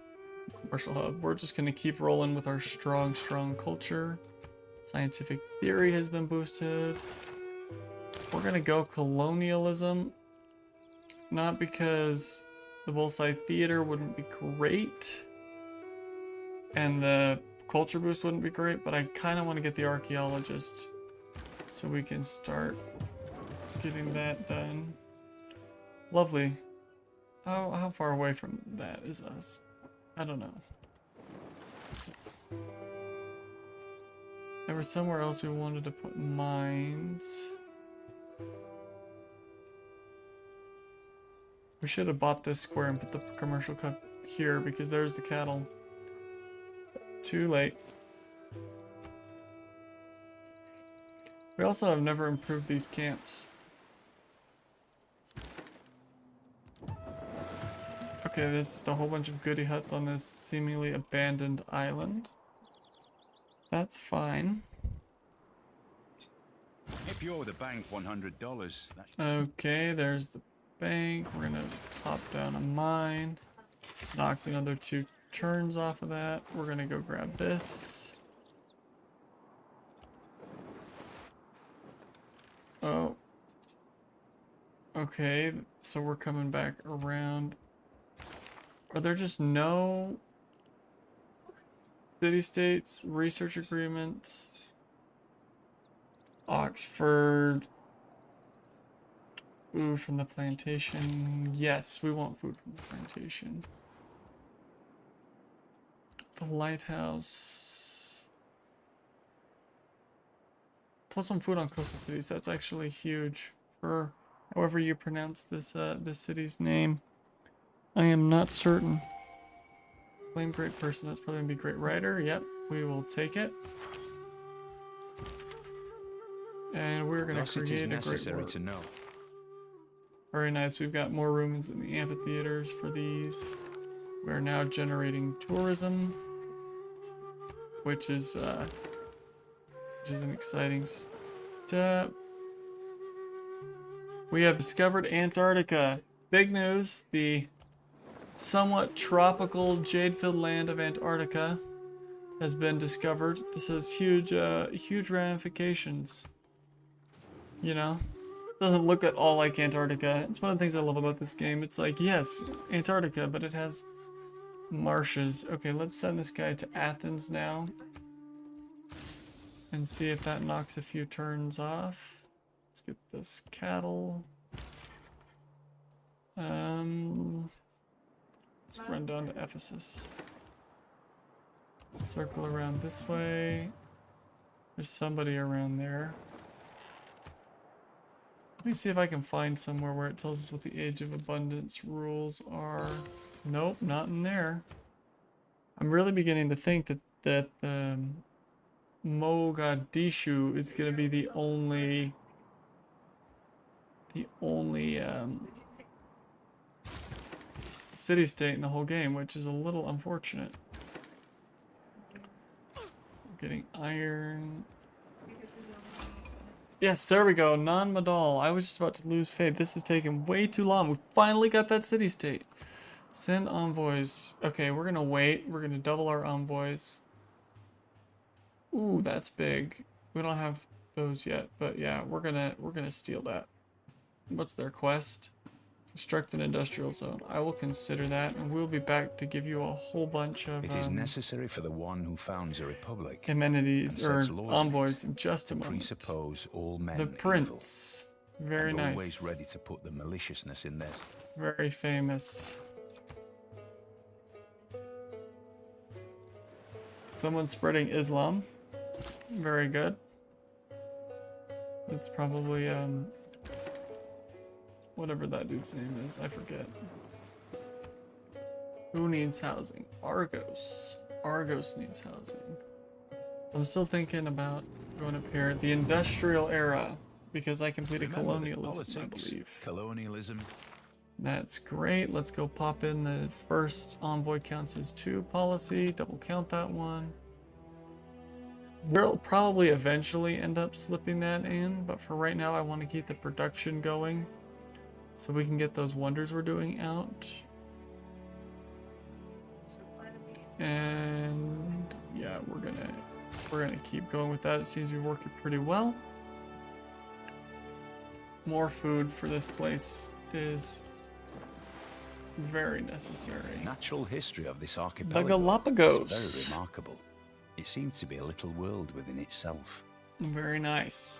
Commercial hub. We're just going to keep rolling with our strong culture. Scientific theory has been boosted. We're going to go colonialism. Not because the Bullseye Theater wouldn't be great. And the culture boost wouldn't be great, but I kind of want to get the archaeologist so we can start getting that done. Lovely. How far away from that is us? I don't know. There was somewhere else we wanted to put mines. We should have bought this square and put the commercial cup here because there's the cattle. Too late. We also have never improved these camps. Okay, there's just a whole bunch of goody huts on this seemingly abandoned island. That's fine. If you owe the bank $100, Okay, there's the bank. We're gonna pop down a mine. Knocked another 2 turns off of that. We're gonna go grab this. Oh. Okay, so we're coming back around. Are there just no city-states, research agreements? Oxford. Food from the plantation. Yes, we want food from the plantation. The lighthouse. +1 food on coastal cities. That's actually huge for however you pronounce this this city's name. I am not certain. Claim great person. That's probably gonna be great writer. Yep, we will take it. And we're gonna create a great work. to know. Very nice. We've got more rooms in the amphitheaters for these. We're now generating tourism, which is an exciting step. We have discovered Antarctica. Big news. The somewhat tropical jade-filled land of Antarctica has been discovered. This has huge ramifications. You know? Doesn't look at all like Antarctica. It's one of the things I love about this game. It's like, yes, Antarctica, but it has marshes. Okay, let's send this guy to Athens now. And see if that knocks a few turns off. Let's get this cattle. Let's run down to Ephesus. Circle around this way. There's somebody around there. Let me see if I can find somewhere where it tells us what the Age of Abundance rules are. Nope, not in there. I'm really beginning to think that Mogadishu is going to be the only city-state in the whole game, which is a little unfortunate. We're getting iron. Yes, there we go. Non-Modal. I was just about to lose faith. This is taking way too long. We finally got that city-state. Send envoys. Okay, we're gonna wait. We're gonna double our envoys. Ooh, that's big. We don't have those yet, but yeah, we're gonna steal that. What's their quest? Construct an industrial zone. I will consider that, and we'll be back to give you a whole bunch of It is necessary for the one who founds a republic amenities and or sets laws in envoys it in just a to moment. presuppose all men The evil, Prince. Very and nice. always ready to put the maliciousness in theirs. Very famous. Someone's spreading Islam. Very good. It's probably whatever that dude's name is, I forget. Who needs housing? Argos. Argos needs housing. I'm still thinking about going up here. The industrial era, because I completed Remember that colonialism, I politics, believe. colonialism. That's great. Let's go pop in the first envoy counts as 2 policy. Double count that one. We'll probably eventually end up slipping that in, but for right now I want to keep the production going so we can get those wonders we're doing out. And yeah, we're gonna keep going with that. It seems to be working pretty well. More food for this place is very necessary. The natural history of this The archipelago Galapagos. is very remarkable. It seems to be a little world within itself. Very nice.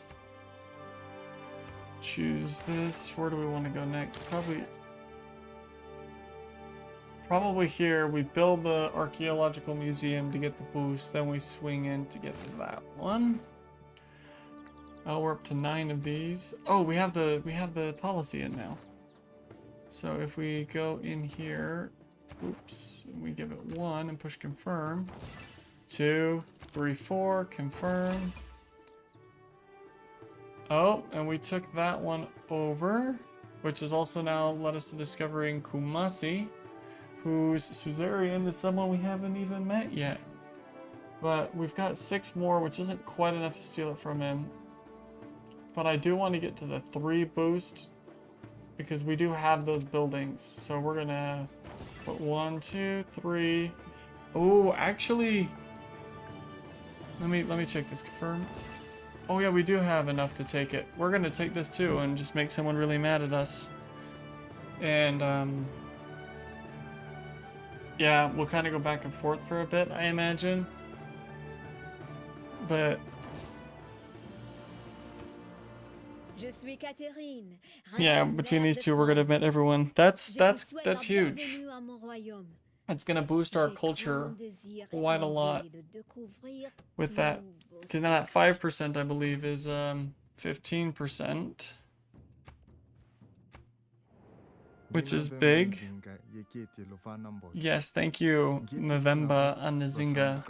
Choose this. Where do we want to go next? Probably here. We build the archaeological museum to get the boost, then we swing in to get that one. Oh, we're up to 9 of these. Oh, we have the policy in now. So if we go in here, oops, we give it 1 and push confirm. 2, 3, 4, confirm. Oh, and we took that one over, which has also now led us to discovering Kumasi, whose suzerain is someone we haven't even met yet. But we've got 6 more, which isn't quite enough to steal it from him. But I do want to get to the 3 boost, because we do have those buildings. So we're gonna put 1, 2, 3. Oh, actually, let me check this. Confirm. Oh yeah, we do have enough to take it. We're gonna take this too and just make someone really mad at us. And yeah, we'll kind of go back and forth for a bit, I imagine. But yeah, between these two, we're gonna have met everyone. That's huge. It's gonna boost our culture quite a lot with that, because now that 5% I believe is 15%, which is big. Yes, thank you, Mvemba Anazinga.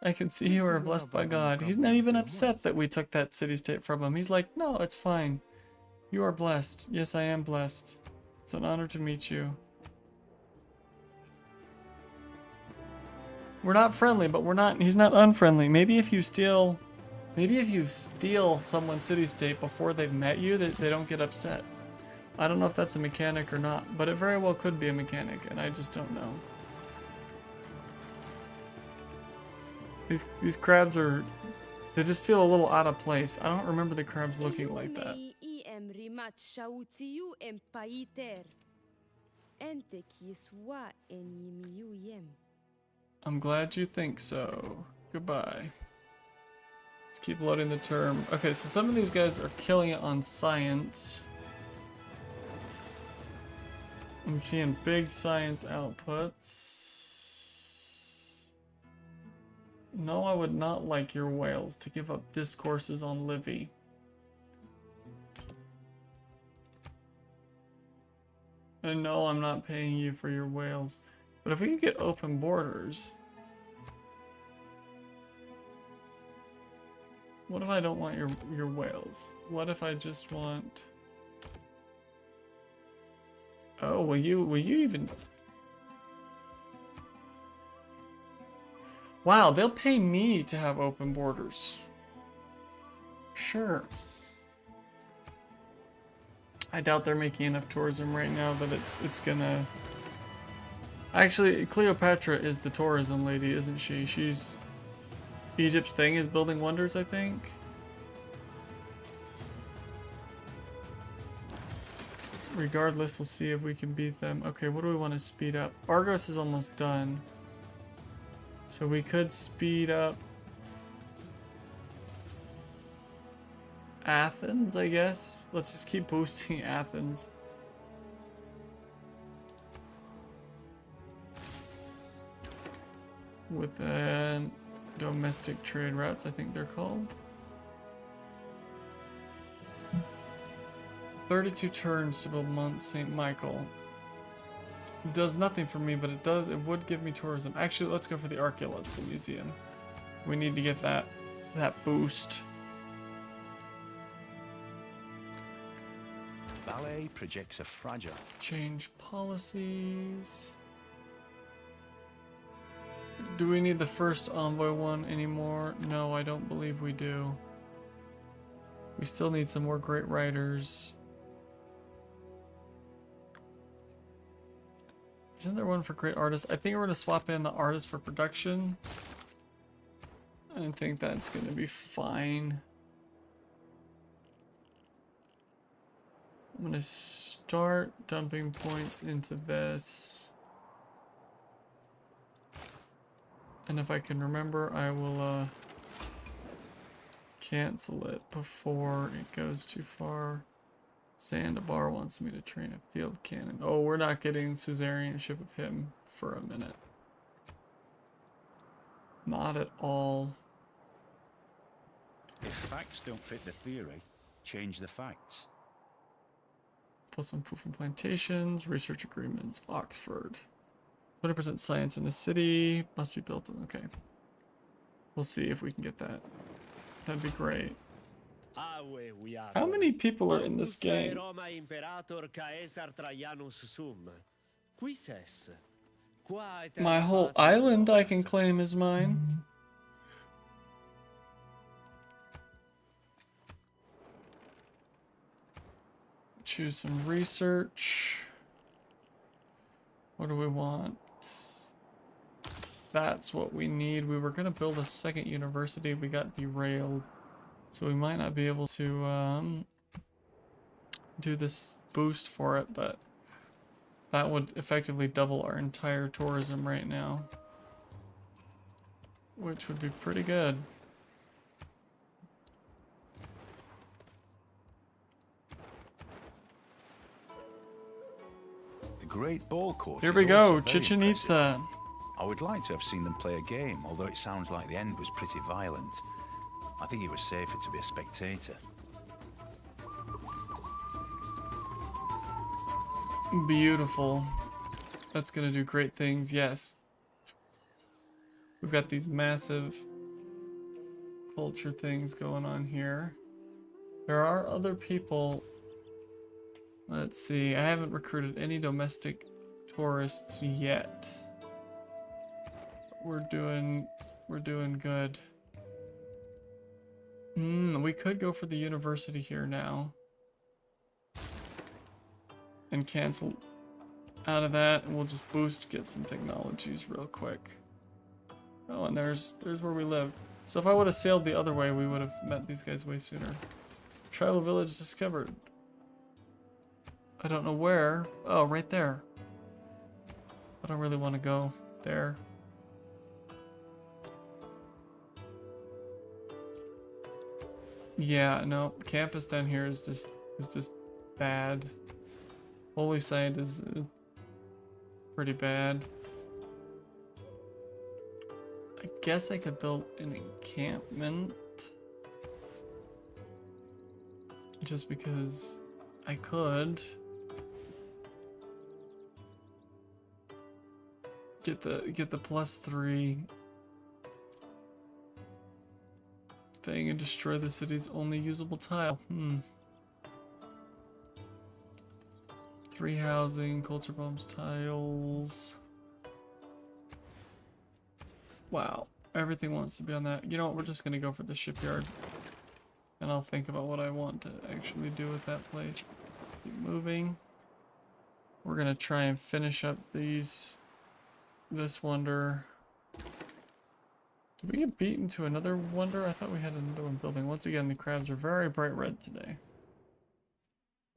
I can see you are blessed by God. He's not even upset that we took that city-state from him. He's like, no, it's fine. You are blessed. Yes, I am blessed. It's an honor to meet you. We're not friendly, but he's not unfriendly. Maybe if you steal someone's city-state before they've met you, they don't get upset. I don't know if that's a mechanic or not, but it very well could be a mechanic, and I just don't know. These crabs they just feel a little out of place. I don't remember the crabs looking like that. I'm glad you think so. Goodbye. Let's keep loading the term. Okay, so some of these guys are killing it on science. I'm seeing big science outputs. No, I would not like your whales to give up discourses on Livy. And no, I'm not paying you for your whales. But if we could get open borders... What if I don't want your whales? What if I just want... Oh, will you even... Wow, they'll pay me to have open borders. Shut sure. I doubt they're making enough tourism right now that it's gonna... Actually, Cleopatra is the tourism lady, isn't she? She's... Egypt's thing is building wonders, I think. Regardless, we'll see if we can beat them. Okay, what do we want to speed up? Argos is almost done. So we could speed up Athens, I guess. Let's just keep boosting Athens. With domestic trade routes, I think they're called. 32 turns to build Mount St. Michael. It does nothing for me, but it would give me tourism. Actually, let's go for the archaeological museum. We need to get that boost. Ballet projects a fragile. Change policies. Do we need the first envoy one anymore? No, I don't believe we do. We still need some more great writers. Isn't there one for great artists? I think we're going to swap in the artist for production. I think that's going to be fine. I'm going to start dumping points into this. And if I can remember, I will cancel it before it goes too far. Sandabar wants me to train a field cannon. Oh, we're not getting suzerainship of him for a minute. Not at all. If facts don't fit the theory, change the facts. Plus one proof and plantations, research agreements, Oxford. 20% science in the city, must be built on, okay. We'll see if we can get that. That'd be great. How many people are in this game? My whole island I can claim as mine. Choose some research. What do we want? That's what we need. We were gonna build a second university. We got derailed. So we might not be able to do this boost for it, but that would effectively double our entire tourism right now. Which would be pretty good. The Great Ball Court. Here we go, Chichen Itza. I would like to have seen them play a game, although it sounds like the end was pretty violent. I think it was safer to be a spectator. Beautiful. That's gonna do great things, yes. We've got these massive culture things going on here. There are other people. Let's see, I haven't recruited any domestic tourists yet. We're doing good. We could go for the university here now. And cancel out of that, and we'll just get some technologies real quick. Oh, and there's where we live. So if I would have sailed the other way, we would have met these guys way sooner. Tribal village discovered. I don't know where. Oh, right there. I don't really want to go there. Yeah, no, campus down here is just bad. Holy site is pretty bad. I guess I could build an encampment. Just because I could. Get the +3 thing and destroy the city's only usable tile. 3 housing, culture bombs, tiles. Wow, everything wants to be on that. You know what, we're just gonna go for the shipyard. then I'll think about what I want to actually do with that place. Keep moving. We're gonna try and finish up this wonder. Did we get beaten to another wonder? I thought we had another one building. Once again, the crabs are very bright red today.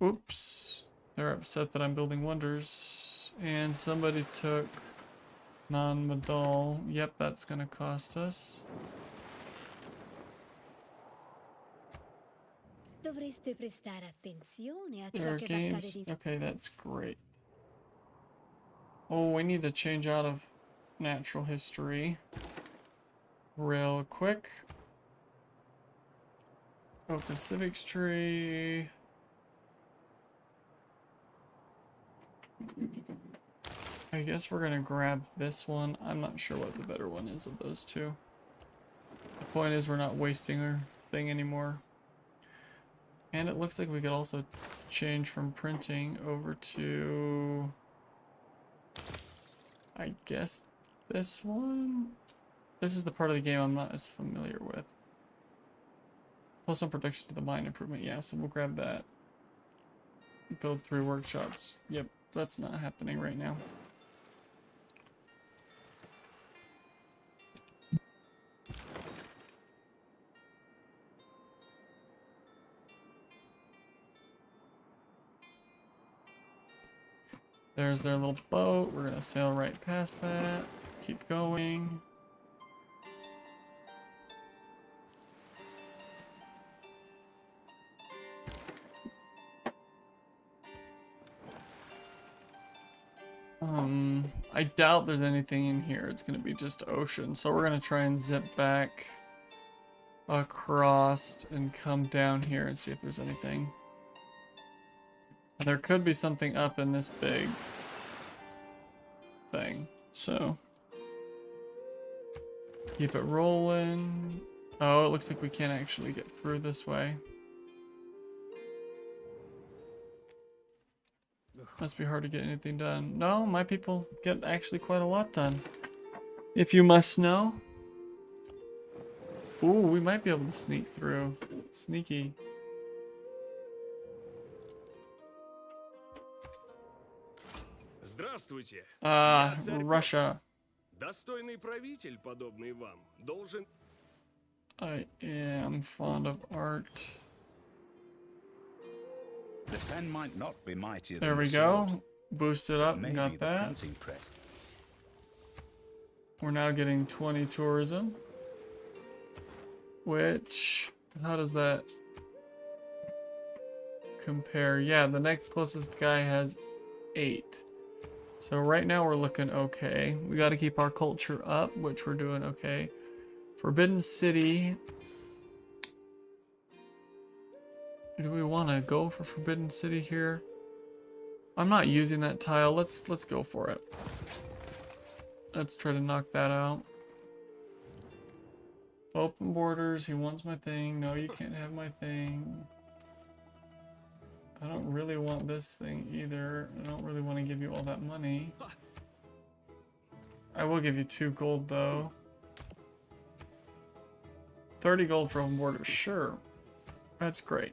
Oops. They're upset that I'm building wonders. And somebody took non-medal. Yep, that's gonna cost us. Dovreste prestare attenzione a ciò There are che va accadere games. di... Okay, that's great. Oh, we need to change out of natural history real quick. Open civics tree. I guess we're gonna grab this one. I'm not sure what the better one is of those two. The point is we're not wasting our thing anymore. And it looks like we could also change from printing over to, I guess, this one? This is the part of the game I'm not as familiar with. Plus some protection to the mine improvement. Yeah, so we'll grab that. Build 3 workshops. Yep, that's not happening right now. There's their little boat. We're gonna sail right past that. Keep going. I doubt there's anything in here. It's gonna be just ocean. So we're gonna try and zip back across and come down here and see if there's anything. There could be something up in this big thing. So keep it rolling. Oh, it looks like we can't actually get through this way. Must be hard to get anything done. No, my people get actually quite a lot done. If you must know. Ooh, we might be able to sneak through. Sneaky. Здравствуйте. Russia. Достойный правитель, подобный вам, должен... I am fond of art. The pen might not be mightier There than we the go. sword, Boost it up maybe and got the that. printing press. We're now getting 20 tourism. Which, how does that compare? Yeah, the next closest guy has 8. So right now we're looking okay. We got to keep our culture up, which we're doing okay. Forbidden City. Do we want to go for Forbidden City here? I'm not using that tile. Let's go for it. Let's try to knock that out. Open borders. He wants my thing. No, you can't have my thing. I don't really want this thing either. I don't really want to give you all that money. I will give you 2 gold though. 30 gold for open borders. Sure. That's great.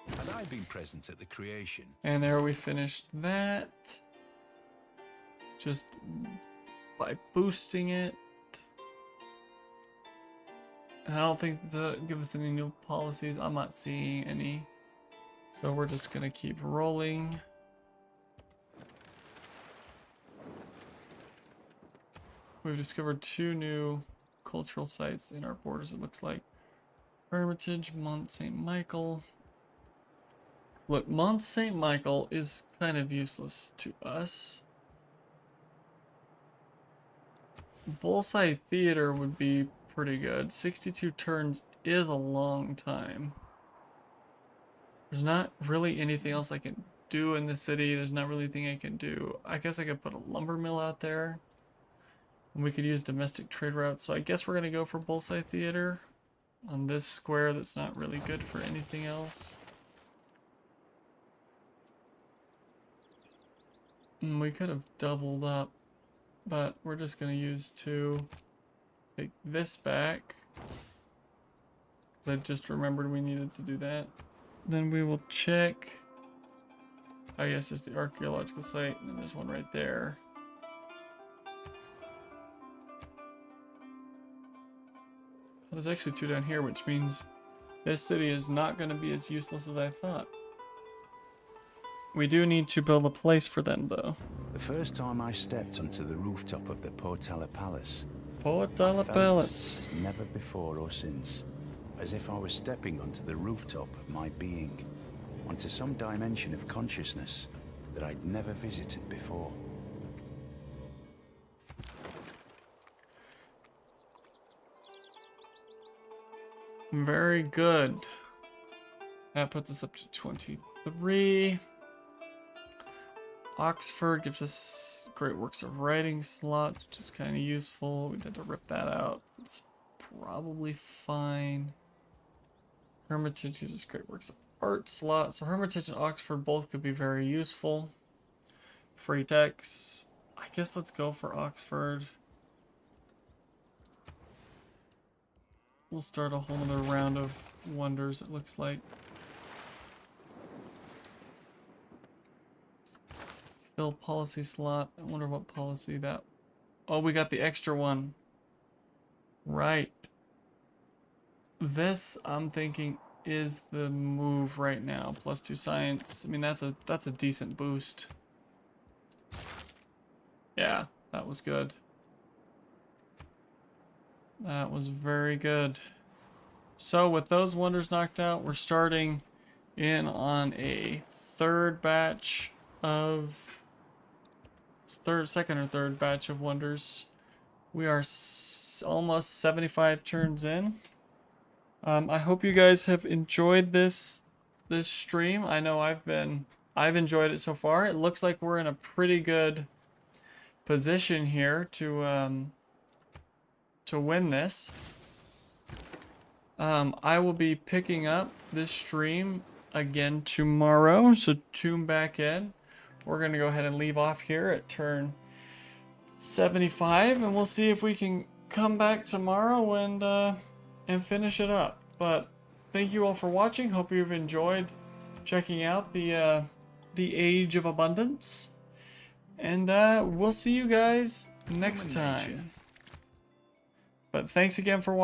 Had I been present at the creation, And there we finished that. Just by boosting it. And I don't think that give us any new policies. I'm not seeing any. So we're just gonna keep rolling. We've discovered 2 new cultural sites in our borders, it looks like. Hermitage, Mont St. Michael. Look, Mont St. Michael is kind of useless to us. Bullseye Theater would be pretty good. 62 turns is a long time. There's not really anything else I can do in the city. There's not really anything I can do. I guess I could put a lumber mill out there. And we could use domestic trade routes. So I guess we're going to go for Bullseye Theater on this square that's not really good for anything else. We could have doubled up, but we're just going to use 2. take this back. 'Cause I just remembered we needed to do that. Then we will check. Oh yes, there's the archaeological site, and then there's one right there. There's actually 2 down here, which means this city is not going to be as useless as I thought. We do need to build a place for them, though. The first time I stepped onto the rooftop of the Portala Palace, Portala I felt Palace. as never before or since, as if I was stepping onto the rooftop of my being, onto some dimension of consciousness that I'd never visited before. Very good. That puts us up to 23. Oxford gives us great works of writing slots, which is kind of useful. We had to rip that out. It's probably fine. Hermitage gives us great works of art slot. So Hermitage and Oxford both could be very useful. Free text. I guess let's go for Oxford. We'll start a whole other round of wonders, it looks like. Fill policy slot. I wonder what policy that... Oh, we got the extra one. Right. This, I'm thinking, is the move right now. +2 science. I mean, that's a decent boost. Yeah, that was good. That was very good. So with those wonders knocked out, we're starting in on a third batch of second or third batch of wonders. We are almost 75 turns in. I hope you guys have enjoyed this stream. I know I've enjoyed it so far. It looks like we're in a pretty good position here to win this. I will be picking up this stream again tomorrow, so tune back in. We're going to go ahead and leave off here at turn 75, and we'll see if we can come back tomorrow and finish it up. But thank you all for watching. Hope you've enjoyed checking out the Age of Abundance, and we'll see you guys next time. But thanks again for watching.